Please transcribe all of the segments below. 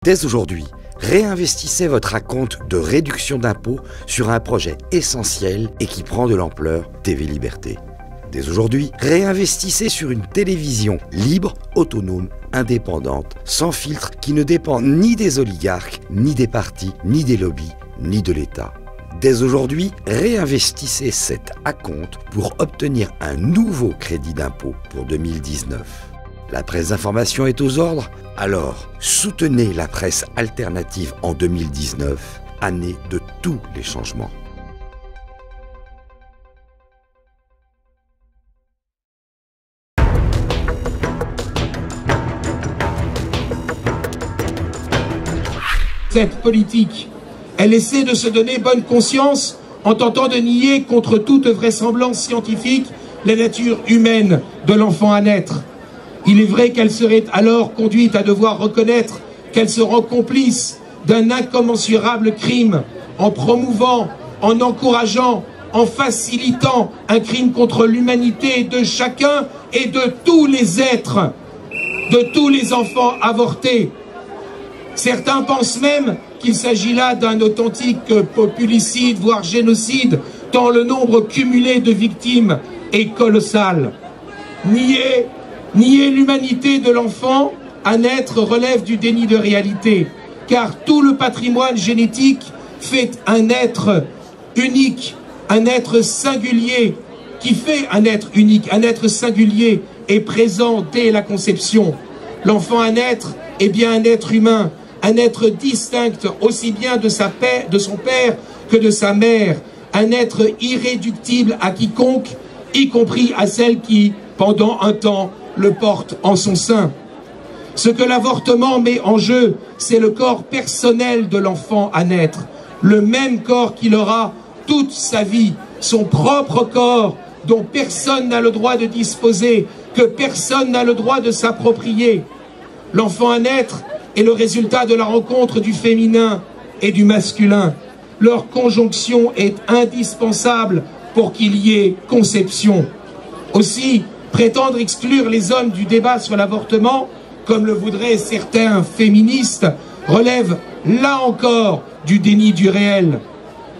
Dès aujourd'hui, réinvestissez votre acompte de réduction d'impôt sur un projet essentiel et qui prend de l'ampleur, TV Liberté. Dès aujourd'hui, réinvestissez sur une télévision libre, autonome, indépendante, sans filtre, qui ne dépend ni des oligarques, ni des partis, ni des lobbies, ni de l'État. Dès aujourd'hui, réinvestissez cet acompte pour obtenir un nouveau crédit d'impôt pour 2019. La presse d'information est aux ordres? Alors, soutenez la presse alternative en 2019, année de tous les changements. Cette politique, elle essaie de se donner bonne conscience en tentant de nier contre toute vraisemblance scientifique la nature humaine de l'enfant à naître. Il est vrai qu'elle serait alors conduite à devoir reconnaître qu'elle se rend complice d'un incommensurable crime en promouvant, en encourageant, en facilitant un crime contre l'humanité de chacun et de tous les êtres, de tous les enfants avortés. Certains pensent même qu'il s'agit là d'un authentique populicide, voire génocide, tant le nombre cumulé de victimes est colossal. Nier l'humanité de l'enfant à naître relève du déni de réalité, car tout le patrimoine génétique fait un être unique, un être singulier, qui fait un être unique, un être singulier et présent dès la conception. L'enfant à naître est bien un être humain, un être distinct aussi bien de son père que de sa mère, un être irréductible à quiconque, y compris à celle qui, pendant un temps, le porte en son sein. Ce que l'avortement met en jeu, c'est le corps personnel de l'enfant à naître, le même corps qu'il aura toute sa vie, son propre corps dont personne n'a le droit de disposer, que personne n'a le droit de s'approprier. L'enfant à naître est le résultat de la rencontre du féminin et du masculin. Leur conjonction est indispensable pour qu'il y ait conception. Aussi, prétendre exclure les hommes du débat sur l'avortement, comme le voudraient certains féministes, relève là encore du déni du réel.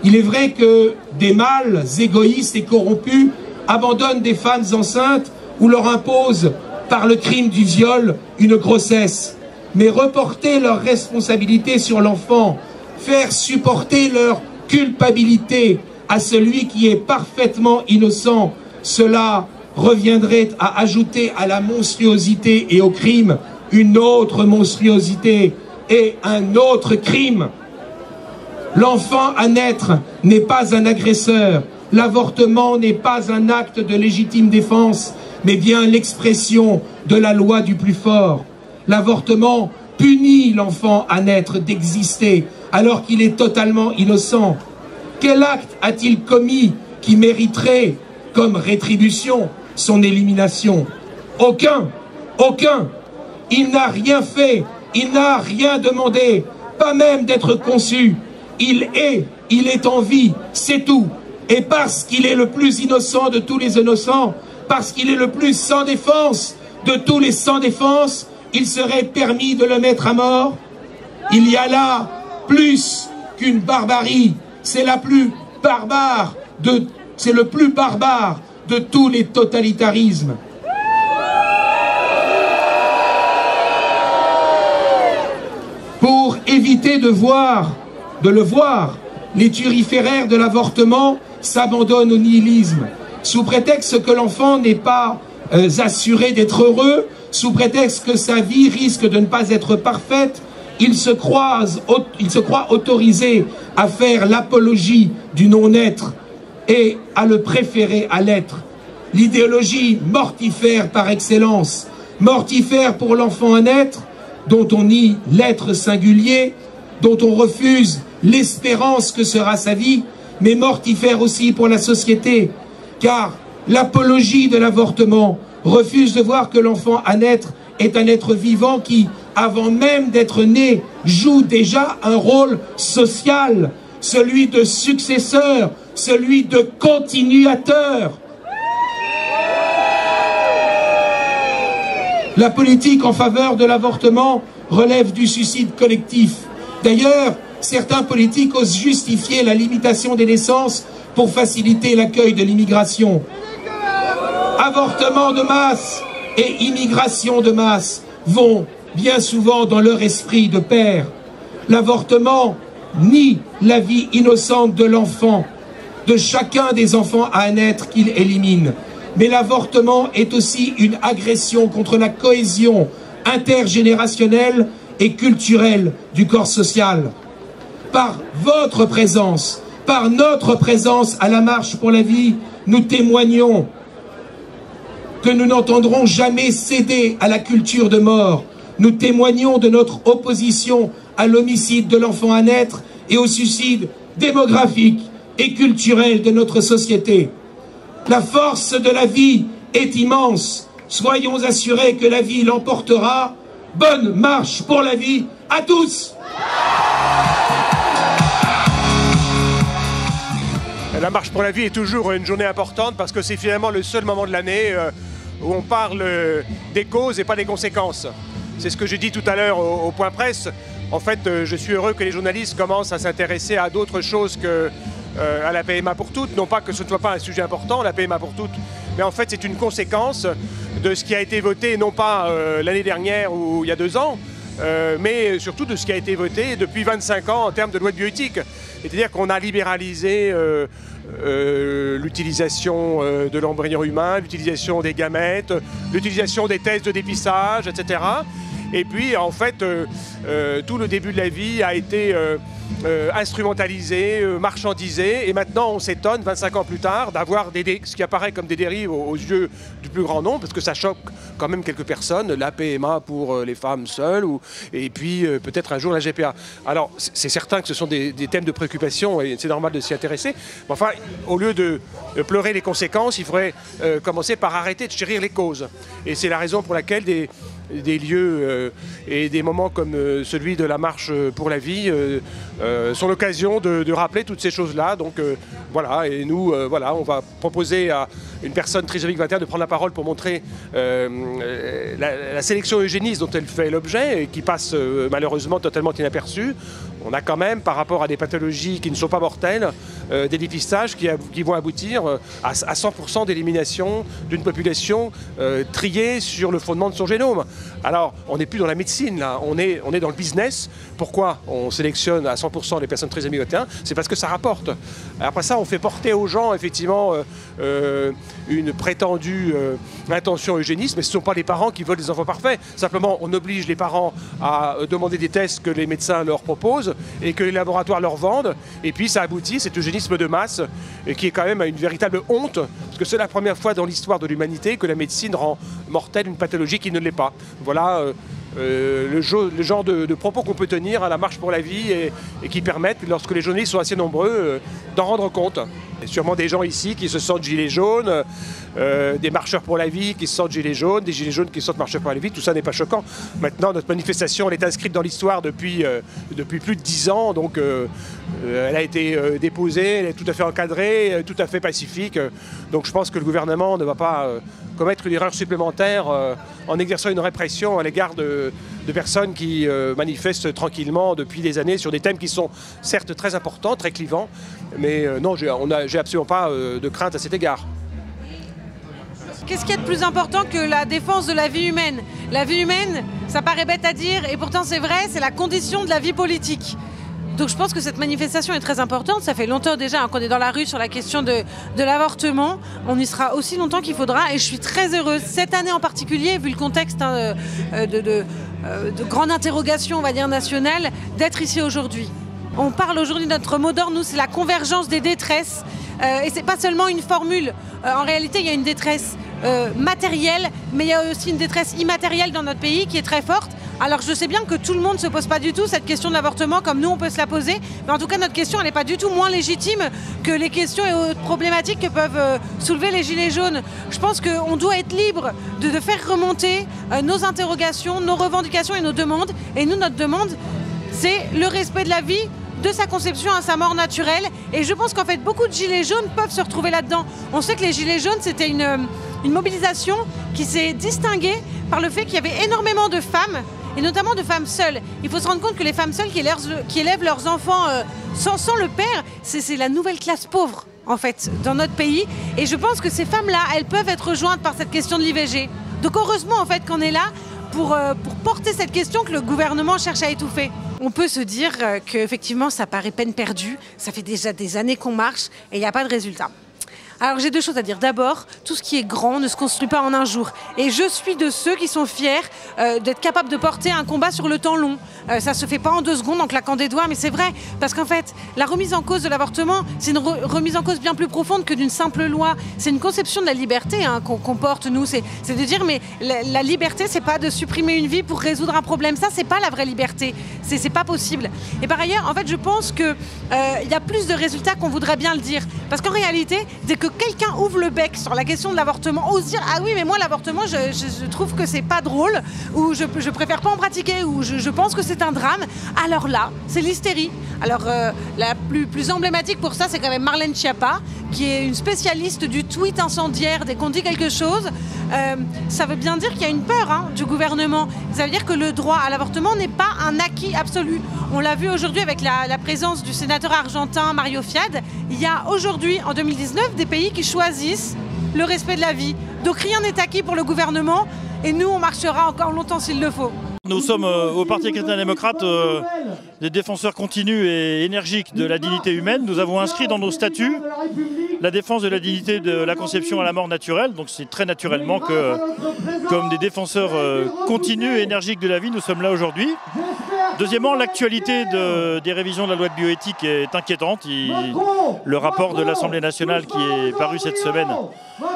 Il est vrai que des mâles égoïstes et corrompus abandonnent des femmes enceintes ou leur imposent, par le crime du viol, une grossesse. Mais reporter leur responsabilité sur l'enfant, faire supporter leur culpabilité à celui qui est parfaitement innocent, cela reviendrait à ajouter à la monstruosité et au crime une autre monstruosité et un autre crime. L'enfant à naître n'est pas un agresseur, l'avortement n'est pas un acte de légitime défense, mais bien l'expression de la loi du plus fort. L'avortement punit l'enfant à naître d'exister alors qu'il est totalement innocent. Quel acte a-t-il commis qui mériterait, comme rétribution, son élimination? Aucun, aucun. Il n'a rien fait, il n'a rien demandé, pas même d'être conçu. Il est en vie, c'est tout. Et parce qu'il est le plus innocent de tous les innocents, parce qu'il est le plus sans défense de tous les sans défense, il serait permis de le mettre à mort. Il y a là plus qu'une barbarie, c'est le plus barbare de tous les totalitarismes. Pour éviter de le voir, les turiféraires de l'avortement s'abandonnent au nihilisme, sous prétexte que l'enfant n'est pas assuré d'être heureux, sous prétexte que sa vie risque de ne pas être parfaite. Il se croit autorisé à faire l'apologie du non-être et à le préférer à l'être. L'idéologie mortifère par excellence, mortifère pour l'enfant à naître, dont on nie l'être singulier, dont on refuse l'espérance que sera sa vie, mais mortifère aussi pour la société, car l'apologie de l'avortement refuse de voir que l'enfant à naître est un être vivant qui, avant même d'être né, joue déjà un rôle social, celui de successeur, celui de continuateur. La politique en faveur de l'avortement relève du suicide collectif. D'ailleurs, certains politiques osent justifier la limitation des naissances pour faciliter l'accueil de l'immigration. Avortement de masse et immigration de masse vont bien souvent dans leur esprit de pair. L'avortement nie la vie innocente de l'enfant, de chacun des enfants à naître qu'il élimine. Mais l'avortement est aussi une agression contre la cohésion intergénérationnelle et culturelle du corps social. Par votre présence, par notre présence à la Marche pour la vie, nous témoignons que nous n'entendrons jamais céder à la culture de mort. Nous témoignons de notre opposition à l'homicide de l'enfant à naître et au suicide démographique et culturel de notre société. La force de la vie est immense. Soyons assurés que la vie l'emportera. Bonne marche pour la vie à tous! La marche pour la vie est toujours une journée importante parce que c'est finalement le seul moment de l'année où on parle des causes et pas des conséquences. C'est ce que j'ai dit tout à l'heure au point presse. En fait, je suis heureux que les journalistes commencent à s'intéresser à d'autres choses que à la PMA pour toutes. Non pas que ce ne soit pas un sujet important, la PMA pour toutes, mais en fait c'est une conséquence de ce qui a été voté, non pas l'année dernière ou il y a 2 ans, mais surtout de ce qui a été voté depuis 25 ans en termes de loi de bioéthique. C'est-à-dire qu'on a libéralisé l'utilisation de l'embryon humain, l'utilisation des gamètes, l'utilisation des tests de dépistage, etc. Et puis, en fait, tout le début de la vie a été instrumentalisé, marchandisé. Et maintenant, on s'étonne, 25 ans plus tard, d'avoir ce qui apparaît comme des dérives aux yeux du plus grand nombre, parce que ça choque quand même quelques personnes, la PMA pour les femmes seules, et puis peut-être un jour la GPA. Alors, c'est certain que ce sont des thèmes de préoccupation, et c'est normal de s'y intéresser. Mais enfin, au lieu de pleurer les conséquences, il faudrait commencer par arrêter de chérir les causes. Et c'est la raison pour laquelle des lieux et des moments comme celui de la marche pour la vie sont l'occasion de rappeler toutes ces choses-là. Donc voilà, et nous, voilà, on va proposer à une personne trisomique 21 de prendre la parole pour montrer la sélection eugéniste dont elle fait l'objet et qui passe malheureusement totalement inaperçue. On a quand même, par rapport à des pathologies qui ne sont pas mortelles, des dépistages qui vont aboutir à 100% d'élimination d'une population triée sur le fondement de son génome. Alors, on n'est plus dans la médecine, là, on est dans le business. Pourquoi on sélectionne à 100% les personnes trisomiques 21? C'est parce que ça rapporte. Après ça, on fait porter aux gens, effectivement, une prétendue intention eugéniste, mais ce ne sont pas les parents qui veulent des enfants parfaits. Simplement, on oblige les parents à demander des tests que les médecins leur proposent et que les laboratoires leur vendent. Et puis, ça aboutit, cet eugénisme de masse, qui est quand même une véritable honte, parce que c'est la première fois dans l'histoire de l'humanité que la médecine rend mortelle une pathologie qui ne l'est pas. Voilà le genre de propos qu'on peut tenir à la marche pour la vie et qui permettent, lorsque les journalistes sont assez nombreux, d'en rendre compte. Il y a sûrement des gens ici qui se sentent gilets jaunes, des marcheurs pour la vie qui se sentent gilets jaunes, des gilets jaunes qui se sentent marcheurs pour la vie, tout ça n'est pas choquant. Maintenant, notre manifestation, elle est inscrite dans l'histoire depuis plus de 10 ans, donc elle a été déposée, elle est tout à fait encadrée, tout à fait pacifique. Donc je pense que le gouvernement ne va pas commettre une erreur supplémentaire en exerçant une répression à l'égard de personnes qui manifestent tranquillement depuis des années sur des thèmes qui sont certes très importants, très clivants, mais non, j'ai absolument pas de crainte à cet égard. Qu'est-ce qu'il y a de plus important que la défense de la vie humaine? La vie humaine, ça paraît bête à dire, et pourtant c'est vrai, c'est la condition de la vie politique. Donc je pense que cette manifestation est très importante. Ça fait longtemps déjà qu'on est dans la rue sur la question de l'avortement. On y sera aussi longtemps qu'il faudra, et je suis très heureuse, cette année en particulier, vu le contexte de grande interrogation, on va dire, nationale, d'être ici aujourd'hui. On parle aujourd'hui de notre mot d'ordre, nous, c'est la convergence des détresses. Et c'est pas seulement une formule. En réalité, il y a une détresse matérielle, mais il y a aussi une détresse immatérielle dans notre pays qui est très forte. Alors je sais bien que tout le monde ne se pose pas du tout cette question de l'avortement comme nous on peut se la poser, mais en tout cas notre question elle n'est pas du tout moins légitime que les questions et autres problématiques que peuvent soulever les gilets jaunes. Je pense qu'on doit être libre de faire remonter nos interrogations, nos revendications et nos demandes. Et nous, notre demande, c'est le respect de la vie, de sa conception à sa mort naturelle. Et je pense qu'en fait beaucoup de gilets jaunes peuvent se retrouver là-dedans. On sait que les gilets jaunes c'était une mobilisation qui s'est distinguée par le fait qu'il y avait énormément de femmes et notamment de femmes seules. Il faut se rendre compte que les femmes seules qui élèvent leurs enfants sans le père, c'est la nouvelle classe pauvre en fait dans notre pays. Et je pense que ces femmes-là, elles peuvent être rejointes par cette question de l'IVG. Donc heureusement en fait qu'on est là pour porter cette question que le gouvernement cherche à étouffer. On peut se dire qu'effectivement ça paraît peine perdue, ça fait déjà des années qu'on marche et il n'y a pas de résultat. Alors j'ai deux choses à dire. D'abord, tout ce qui est grand ne se construit pas en un jour. Et je suis de ceux qui sont fiers d'être capables de porter un combat sur le temps long. Ça se fait pas en 2 secondes en claquant des doigts, mais c'est vrai. Parce qu'en fait, la remise en cause de l'avortement, c'est une remise en cause bien plus profonde que d'une simple loi. C'est une conception de la liberté qu'on porte, nous. C'est de dire, mais la liberté, c'est pas de supprimer une vie pour résoudre un problème. Ça, c'est pas la vraie liberté. C'est pas possible. Et par ailleurs, en fait, je pense qu'il y a plus de résultats qu'on voudrait bien le dire. Parce qu'en réalité, dès que quelqu'un ouvre le bec sur la question de l'avortement, ose dire ah oui mais moi l'avortement je trouve que c'est pas drôle, ou je préfère pas en pratiquer, ou je pense que c'est un drame, alors là c'est l'hystérie. Alors la plus emblématique pour ça c'est quand même Marlène Schiappa, qui est une spécialiste du tweet incendiaire dès qu'on dit quelque chose. Ça veut bien dire qu'il y a une peur du gouvernement. Ça veut dire que le droit à l'avortement n'est pas un acquis absolu. On l'a vu aujourd'hui avec la présence du sénateur argentin Mario Fiad. Il y a aujourd'hui, en 2019, des pays qui choisissent le respect de la vie. Donc rien n'est acquis pour le gouvernement et nous, on marchera encore longtemps s'il le faut. Nous sommes au Parti chrétien-démocrate des défenseurs continus et énergiques de la dignité humaine. Nous avons inscrit dans nos statuts la défense de la dignité de la conception à la mort naturelle. Donc c'est très naturellement que, comme des défenseurs continus et énergiques de la vie, nous sommes là aujourd'hui. Deuxièmement, l'actualité des révisions de la loi de bioéthique est inquiétante. Le rapport de l'Assemblée nationale qui est paru cette semaine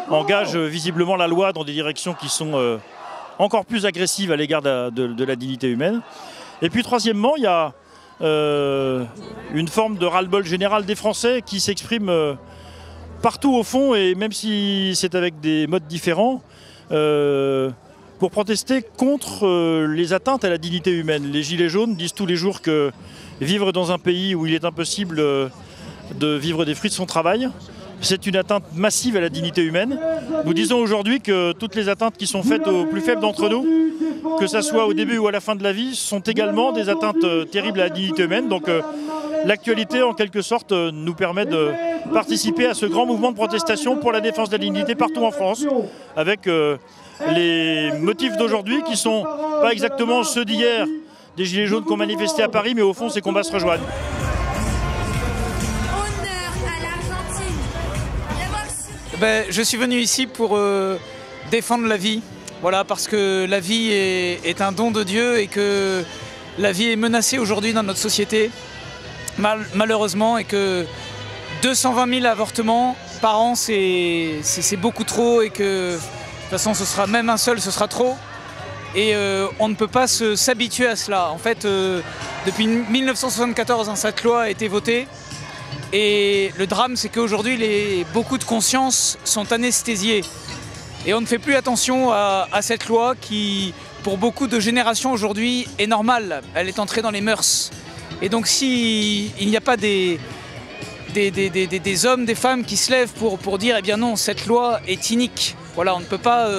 engage visiblement la loi dans des directions qui sont encore plus agressives à l'égard de la dignité humaine. Et puis troisièmement, il y a une forme de ras-le-bol général des Français qui s'exprime partout au fond, et même si c'est avec des modes différents, pour protester contre les atteintes à la dignité humaine. Les Gilets jaunes disent tous les jours que vivre dans un pays où il est impossible de vivre des fruits de son travail, c'est une atteinte massive à la dignité humaine. Nous disons aujourd'hui que toutes les atteintes qui sont faites aux plus faibles d'entre nous, que ce soit au début ou à la fin de la vie, sont également des atteintes terribles à la dignité humaine. Donc l'actualité, en quelque sorte, nous permet de participer à ce grand mouvement de protestation pour la défense de la dignité partout en France, avec les motifs d'aujourd'hui qui ne sont pas exactement ceux d'hier, des Gilets jaunes qui ont manifesté à Paris, mais au fond, ces combats se rejoignent. Je suis venu ici pour défendre la vie, voilà, parce que la vie est un don de Dieu et que la vie est menacée aujourd'hui dans notre société, malheureusement, et que 220 000 avortements par an, c'est beaucoup trop, et que de toute façon, ce sera même un seul, ce sera trop. Et on ne peut pas s'habituer à cela. En fait, depuis 1974, cette loi a été votée. Et le drame, c'est qu'aujourd'hui, beaucoup de consciences sont anesthésiées. Et on ne fait plus attention à cette loi qui, pour beaucoup de générations aujourd'hui, est normale. Elle est entrée dans les mœurs. Et donc, s'il n'y a pas des hommes, des femmes qui se lèvent pour dire « Eh bien non, cette loi est inique. Voilà, on ne peut pas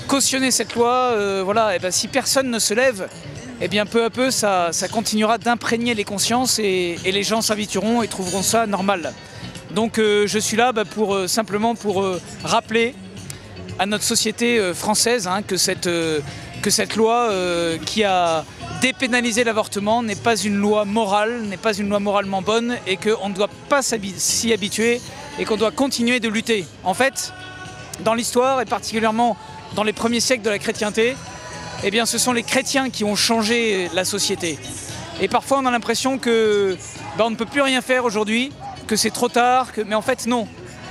cautionner cette loi. Voilà, et bien, si personne ne se lève, eh bien peu à peu ça continuera d'imprégner les consciences et les gens s'habitueront et trouveront ça normal. Donc je suis là simplement pour rappeler à notre société française que cette loi qui a dépénalisé l'avortement n'est pas une loi morale, n'est pas une loi moralement bonne, et qu'on ne doit pas s'y habituer et qu'on doit continuer de lutter. En fait, dans l'histoire et particulièrement dans les premiers siècles de la chrétienté, eh bien, ce sont les chrétiens qui ont changé la société. Et parfois, on a l'impression que on ne peut plus rien faire aujourd'hui, que c'est trop tard, mais en fait, non.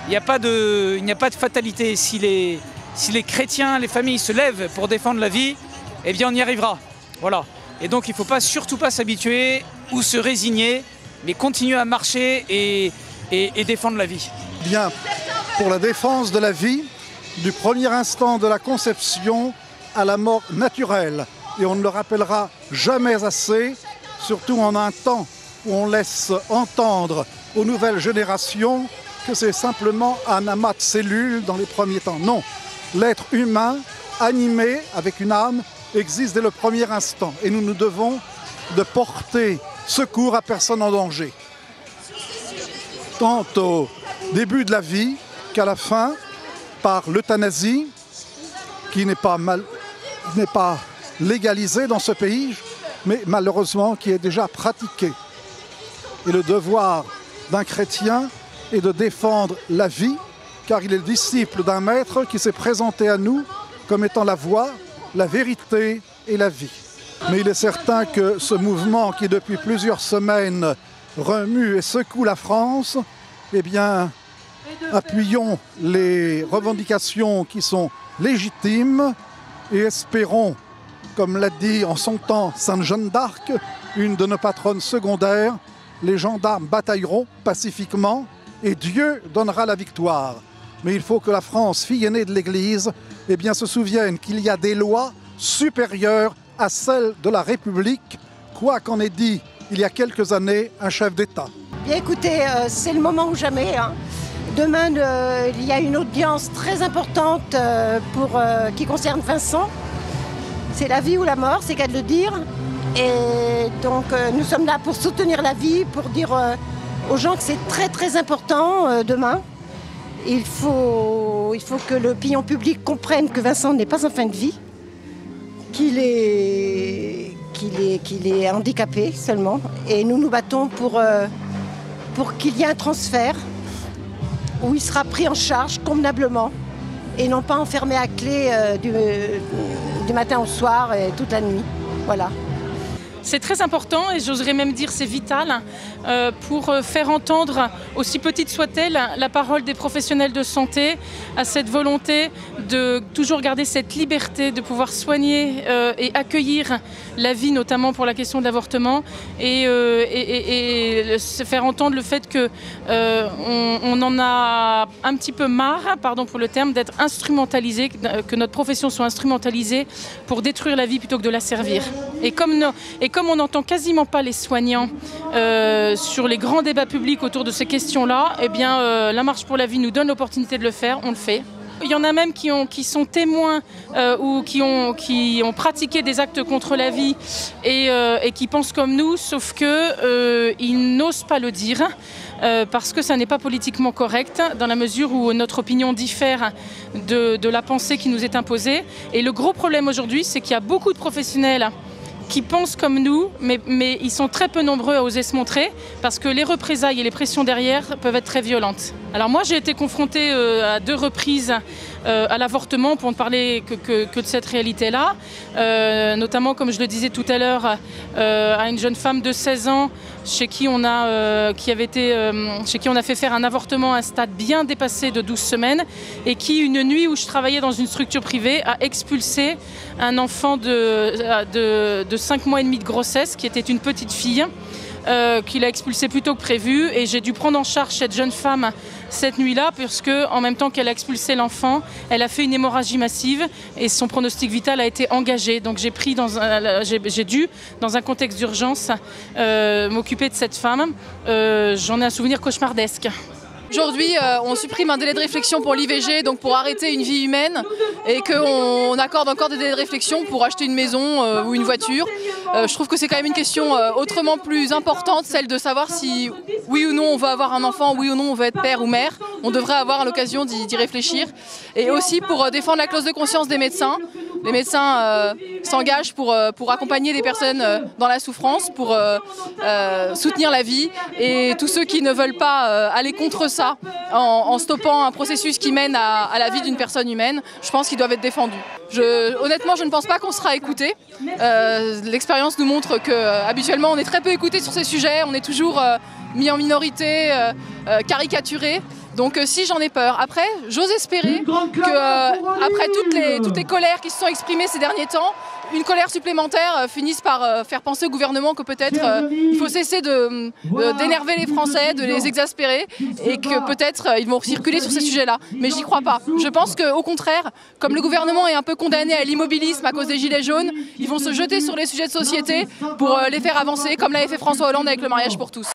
Il n'y a pas de fatalité. Si les chrétiens, les familles se lèvent pour défendre la vie, eh bien, on y arrivera. Voilà. Et donc, il ne faut surtout pas s'habituer ou se résigner, mais continuer à marcher et défendre la vie. Bien, pour la défense de la vie, du premier instant de la conception à la mort naturelle. Et on ne le rappellera jamais assez, surtout en un temps où on laisse entendre aux nouvelles générations que c'est simplement un amas de cellules dans les premiers temps. Non, l'être humain, animé avec une âme, existe dès le premier instant et nous nous devons de porter secours à personne en danger. Tant au début de la vie qu'à la fin, par l'euthanasie, qui n'est pas légalisée dans ce pays, mais malheureusement qui est déjà pratiquée. Et le devoir d'un chrétien est de défendre la vie, car il est le disciple d'un maître qui s'est présenté à nous comme étant la voie, la vérité et la vie. Mais il est certain que ce mouvement qui depuis plusieurs semaines remue et secoue la France, eh bien, appuyons les revendications qui sont légitimes et espérons, comme l'a dit en son temps Sainte Jeanne d'Arc, une de nos patronnes secondaires, les gendarmes batailleront pacifiquement et Dieu donnera la victoire. Mais il faut que la France, fille aînée de l'Église, eh bien, se souvienne qu'il y a des lois supérieures à celles de la République, quoi qu'en ait dit il y a quelques années un chef d'État. Bien écoutez, c'est le moment ou jamais. Demain, il y a une audience très importante qui concerne Vincent. C'est la vie ou la mort, c'est qu'à de le dire. Et donc nous sommes là pour soutenir la vie, pour dire aux gens que c'est très très important demain. Il faut que l'opinion publique comprenne que Vincent n'est pas en fin de vie, qu'il est handicapé seulement. Et nous nous battons pour qu'il y ait un transfert où il sera pris en charge convenablement et non pas enfermé à clé du matin au soir et toute la nuit. Voilà. C'est très important et j'oserais même dire c'est vital pour faire entendre, aussi petite soit-elle, la parole des professionnels de santé à cette volonté de toujours garder cette liberté de pouvoir soigner et accueillir la vie, notamment pour la question de l'avortement et faire entendre le fait que on en a un petit peu marre, pardon pour le terme, d'être instrumentalisé, que notre profession soit instrumentalisée pour détruire la vie plutôt que de la servir. Et comme on n'entend quasiment pas les soignants sur les grands débats publics autour de ces questions-là, eh bien, la Marche pour la vie nous donne l'opportunité de le faire, on le fait. Il y en a même qui sont témoins ou qui ont pratiqué des actes contre la vie et qui pensent comme nous, sauf qu'ils n'osent pas le dire parce que ça n'est pas politiquement correct dans la mesure où notre opinion diffère de la pensée qui nous est imposée. Et le gros problème aujourd'hui, c'est qu'il y a beaucoup de professionnels qui pensent comme nous, mais ils sont très peu nombreux à oser se montrer parce que les représailles et les pressions derrière peuvent être très violentes. Alors moi j'ai été confrontée à 2 reprises à l'avortement pour ne parler que de cette réalité-là, notamment comme je le disais tout à l'heure à une jeune femme de 16 ans chez qui on a fait faire un avortement à un stade bien dépassé de 12 semaines et qui, une nuit où je travaillais dans une structure privée, a expulsé un enfant de 5 mois et demi de grossesse qui était une petite fille, qu'il a expulsé plus tôt que prévu et j'ai dû prendre en charge cette jeune femme cette nuit-là puisque en même temps qu'elle a expulsé l'enfant, elle a fait une hémorragie massive et son pronostic vital a été engagé. Donc j'ai dû, dans un contexte d'urgence, m'occuper de cette femme. J'en ai un souvenir cauchemardesque. Aujourd'hui, on supprime un délai de réflexion pour l'IVG, donc pour arrêter une vie humaine, et qu'on accorde encore des délais de réflexion pour acheter une maison ou une voiture. Je trouve que c'est quand même une question autrement plus importante, celle de savoir si oui ou non on veut avoir un enfant, oui ou non on veut être père ou mère. On devrait avoir l'occasion d'y réfléchir. Et aussi pour défendre la clause de conscience des médecins. Les médecins s'engagent pour accompagner les personnes dans la souffrance, pour soutenir la vie. Et tous ceux qui ne veulent pas aller contre ça, en stoppant un processus qui mène à la vie d'une personne humaine, je pense qu'ils doivent être défendus. Honnêtement, je ne pense pas qu'on sera écouté. L'expérience nous montre qu'habituellement, on est très peu écouté sur ces sujets. On est toujours mis en minorité, caricaturé. Donc si j'en ai peur. Après, j'ose espérer qu'après toutes les colères qui se sont exprimées ces derniers temps, une colère supplémentaire finisse par faire penser au gouvernement que peut-être il faut cesser d'énerver les Français, de les exaspérer et que peut-être ils vont circuler sur ces sujets-là. Mais j'y crois pas. Je pense qu'au contraire, comme le gouvernement est un peu condamné à l'immobilisme à cause des gilets jaunes, ils vont se jeter sur les sujets de société pour les faire avancer comme l'avait fait François Hollande avec le mariage pour tous.